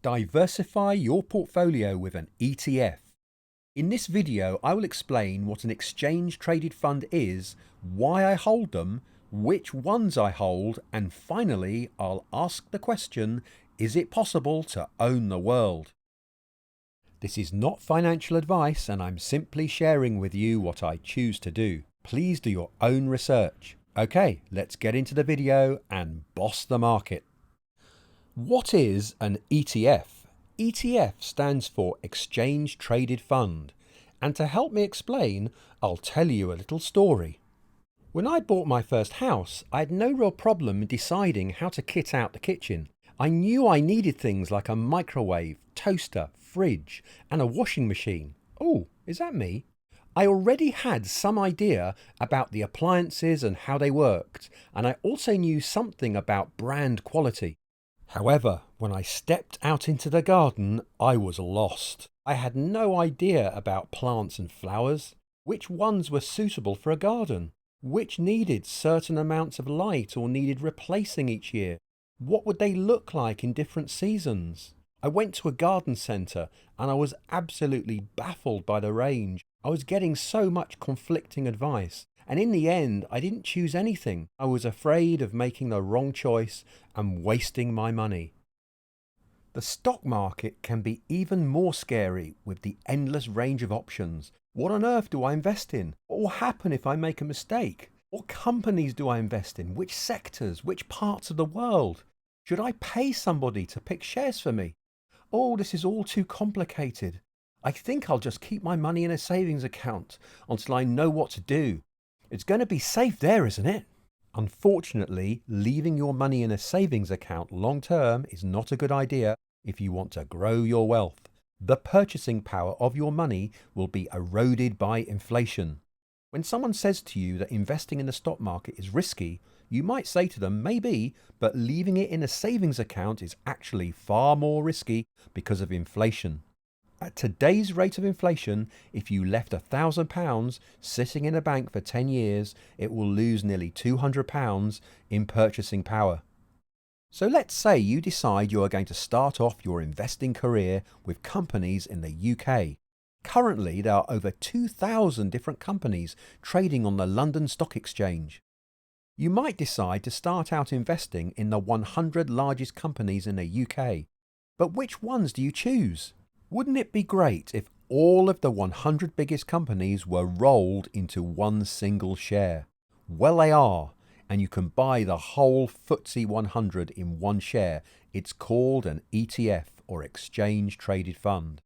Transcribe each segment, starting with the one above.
Diversify your portfolio with an ETF. In this video, I will explain what an exchange-traded fund is, why I hold them, which ones I hold, and finally, I'll ask the question, is it possible to own the world? This is not financial advice, and I'm simply sharing with you what I choose to do. Please do your own research. Okay, let's get into the video and boss the market. What is an ETF? ETF stands for Exchange Traded Fund, and to help me explain, I'll tell you a little story. When I bought my first house, I had no real problem deciding how to kit out the kitchen. I knew I needed things like a microwave, toaster, fridge, and a washing machine. Oh, is that me? I already had some idea about the appliances and how they worked, and I also knew something about brand quality. However, when I stepped out into the garden, I was lost. I had no idea about plants and flowers, which ones were suitable for a garden, which needed certain amounts of light or needed replacing each year. What would they look like in different seasons? I went to a garden centre and I was absolutely baffled by the range. I was getting so much conflicting advice. And in the end, I didn't choose anything. I was afraid of making the wrong choice and wasting my money. The stock market can be even more scary with the endless range of options. What on earth do I invest in? What will happen if I make a mistake? What companies do I invest in? Which sectors? Which parts of the world? Should I pay somebody to pick shares for me? Oh, this is all too complicated. I think I'll just keep my money in a savings account until I know what to do. It's going to be safe there, isn't it? Unfortunately, leaving your money in a savings account long term is not a good idea if you want to grow your wealth. The purchasing power of your money will be eroded by inflation. When someone says to you that investing in the stock market is risky, you might say to them, maybe, but leaving it in a savings account is actually far more risky because of inflation. At today's rate of inflation, if you left £1,000 sitting in a bank for 10 years, it will lose nearly £200 in purchasing power. So let's say you decide you are going to start off your investing career with companies in the UK. Currently, there are over 2,000 different companies trading on the London Stock Exchange. You might decide to start out investing in the 100 largest companies in the UK. But which ones do you choose? Wouldn't it be great if all of the 100 biggest companies were rolled into one single share? Well, they are, and you can buy the whole FTSE 100 in one share. It's called an ETF, or Exchange Traded Fund.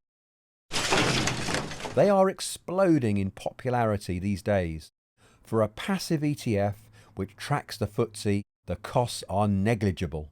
They are exploding in popularity these days. For a passive ETF which tracks the FTSE, the costs are negligible.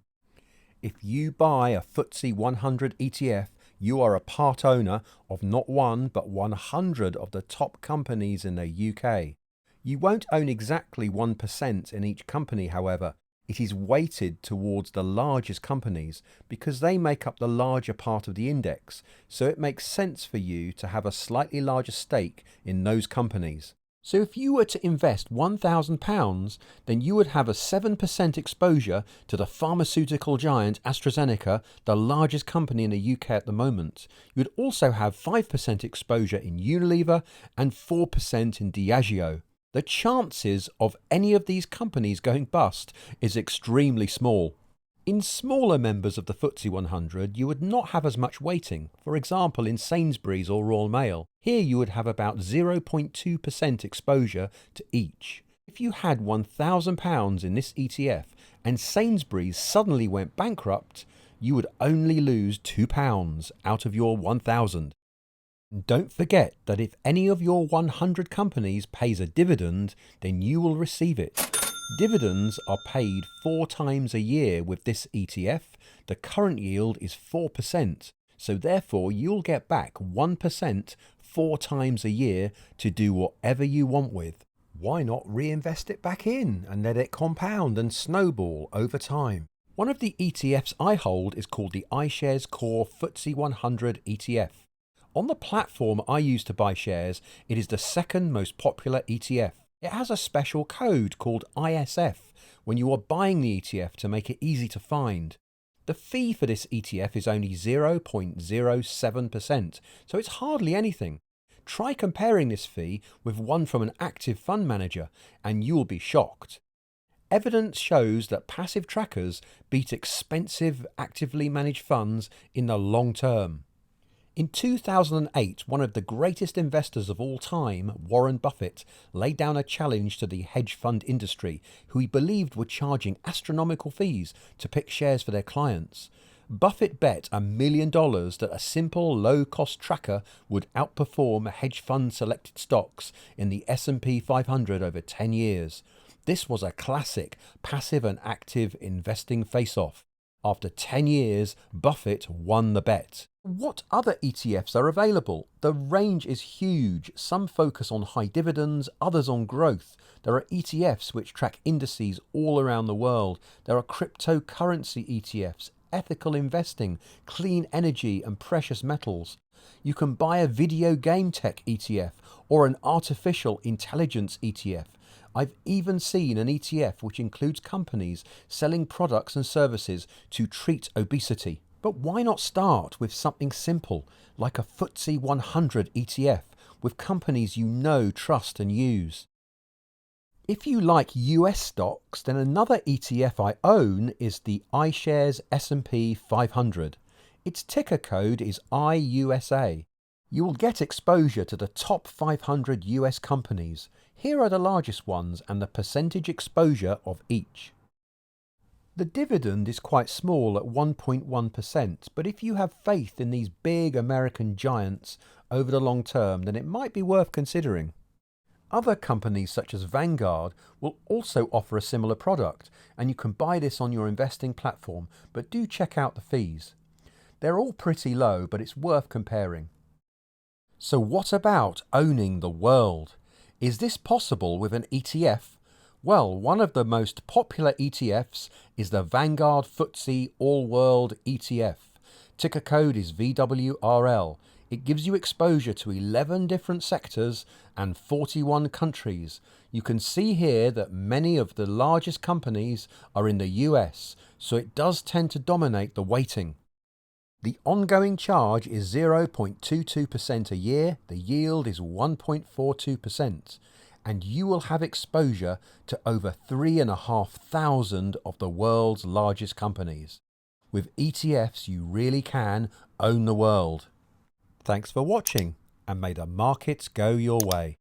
If you buy a FTSE 100 ETF, you are a part owner of not one but 100 of the top companies in the UK. You won't own exactly 1% in each company, however. It is weighted towards the largest companies because they make up the larger part of the index, so it makes sense for you to have a slightly larger stake in those companies. So if you were to invest £1,000, then you would have a 7% exposure to the pharmaceutical giant AstraZeneca, the largest company in the UK at the moment. You would also have 5% exposure in Unilever and 4% in Diageo. The chances of any of these companies going bust is extremely small. In smaller members of the FTSE 100, you would not have as much weighting. For example, in Sainsbury's or Royal Mail. Here you would have about 0.2% exposure to each. If you had £1,000 in this ETF and Sainsbury's suddenly went bankrupt, you would only lose £2 out of your 1,000. Don't forget that if any of your 100 companies pays a dividend, then you will receive it. Dividends are paid 4 times a year with this ETF. The current yield is 4%, so therefore you'll get back 1% 4 times a year to do whatever you want with. Why not reinvest it back in and let it compound and snowball over time? One of the ETFs I hold is called the iShares Core FTSE 100 ETF. On the platform I use to buy shares, it is the second most popular ETF. It has a special code called ISF when you are buying the ETF to make it easy to find. The fee for this ETF is only 0.07%, so it's hardly anything. Try comparing this fee with one from an active fund manager, and you'll be shocked. Evidence shows that passive trackers beat expensive, actively managed funds in the long term. In 2008, one of the greatest investors of all time, Warren Buffett, laid down a challenge to the hedge fund industry, who he believed were charging astronomical fees to pick shares for their clients. Buffett bet $1 million that a simple low-cost tracker would outperform hedge fund selected stocks in the S&P 500 over 10 years. This was a classic passive and active investing face-off. After 10 years, Buffett won the bet. What other ETFs are available? The range is huge. Some focus on high dividends, others on growth. There are ETFs which track indices all around the world. There are cryptocurrency ETFs, ethical investing, clean energy and precious metals. You can buy a video game tech ETF or an artificial intelligence ETF. I've even seen an ETF which includes companies selling products and services to treat obesity. But why not start with something simple, like a FTSE 100 ETF, with companies you know, trust and use? If you like US stocks, then another ETF I own is the iShares S&P 500. Its ticker code is IUSA. You will get exposure to the top 500 US companies. Here are the largest ones and the percentage exposure of each. The dividend is quite small at 1.1%, but if you have faith in these big American giants over the long term, then it might be worth considering. Other companies such as Vanguard will also offer a similar product, and you can buy this on your investing platform, but do check out the fees. They're all pretty low, but it's worth comparing. So what about owning the world? Is this possible with an ETF? Well, one of the most popular ETFs is the Vanguard FTSE All World ETF. Ticker code is VWRL. It gives you exposure to 11 different sectors and 41 countries. You can see here that many of the largest companies are in the US, so it does tend to dominate the weighting. The ongoing charge is 0.22% a year, the yield is 1.42%, and you will have exposure to over 3,500 of the world's largest companies. With ETFs, you really can own the world. Thanks for watching, and may the markets go your way.